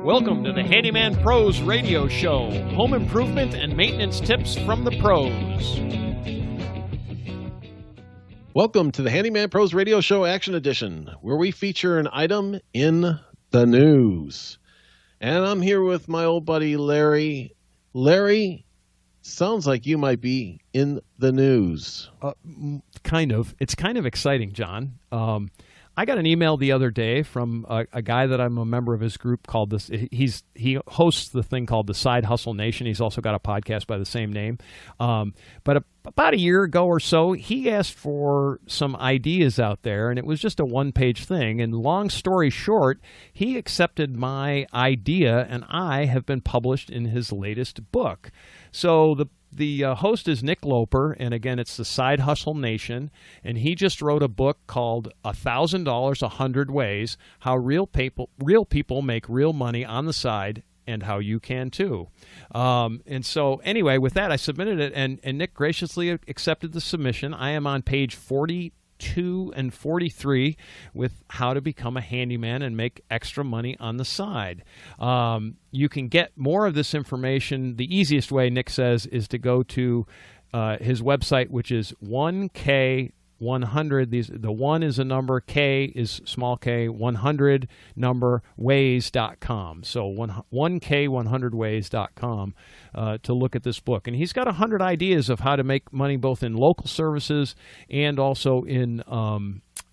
Welcome to the Handyman Pros Radio Show, home improvement and maintenance tips from the pros. Welcome to the Handyman Pros Radio Show Action Edition, where we feature an item in the news. And I'm here with my old buddy, Larry. Larry, sounds like you might be in the news. Kind of. It's kind of exciting, John. I got an email the other day from a guy that I'm a member of his group called this. He hosts the thing called the Side Hustle Nation. He's also got a podcast by the same name. But about a year ago or so, he asked for some ideas out there, and it was just a one-page thing. And long story short, he accepted my idea, and I have been published in his latest book. So the host is Nick Loper, and again, it's the Side Hustle Nation, and he just wrote a book called $1,000 100 Ways, How Real People Make Real Money on the Side, and how you can too. And so anyway, with that, I submitted it, and Nick graciously accepted the submission. I am on page 42 and 43 with how to become a handyman and make extra money on the side. You can get more of this information. The easiest way, Nick says, is to go to his website, which is 1K100. The 1 is a number, K is small k, 100 number, ways.com. So 1K100ways.com to look at this book. And he's got 100 ideas of how to make money both in local services and also in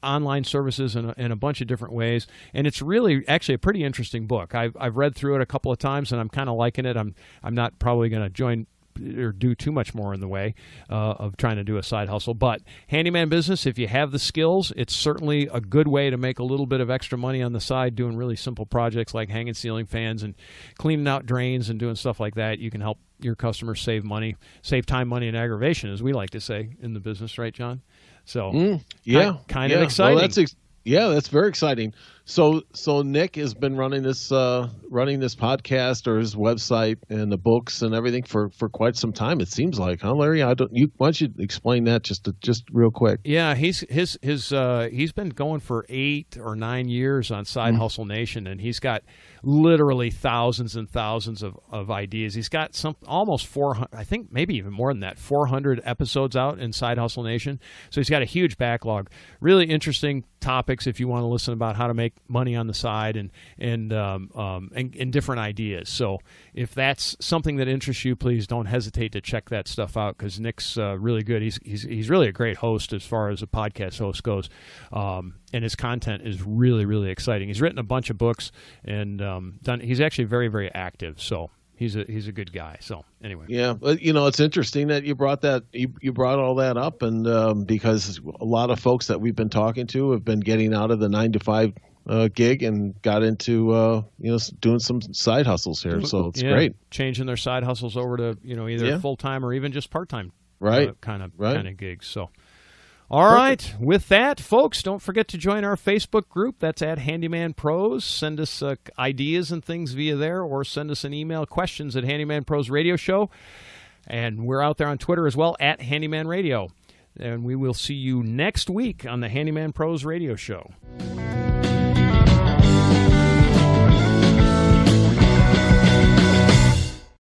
online services in a bunch of different ways. And it's really actually a pretty interesting book. I've read through it a couple of times, and I'm kind of liking it. I'm not probably going to join or do too much more in the way of trying to do a side hustle. But handyman business, if you have the skills, it's certainly a good way to make a little bit of extra money on the side doing really simple projects like hanging ceiling fans and cleaning out drains and doing stuff like that. You can help your customers save money, save time, money, and aggravation, as we like to say in the business, right, John? So kind of exciting. Well, that's very exciting. So Nick has been running this podcast or his website and the books and everything for quite some time. It seems like, huh, Larry? Why don't you explain that just real quick? Yeah, he's been going for 8 or 9 years on Side Hustle Nation, and he's got literally thousands and thousands of ideas. He's got almost 400, I think maybe even more than that, 400 episodes out in Side Hustle Nation. So he's got a huge backlog. Really interesting topics if you want to listen about how to make money on the side and different ideas. So if that's something that interests you, please don't hesitate to check that stuff out, because Nick's really good. He's really a great host as far as a podcast host goes, and his content is really, really exciting. He's written a bunch of books and he's actually very, very active. So he's a good guy. So anyway, yeah, it's interesting that you brought all that up, and because a lot of folks that we've been talking to have been getting out of the 9-to-5 gig and got into doing some side hustles here. So it's great, changing their side hustles over to either full time or even just part time, kind of gigs. So. All right. With that, folks, don't forget to join our Facebook group. That's at Handyman Pros. Send us ideas and things via there, or send us an email, questions at Handyman Pros Radio Show. And we're out there on Twitter as well, at Handyman Radio. And we will see you next week on the Handyman Pros Radio Show.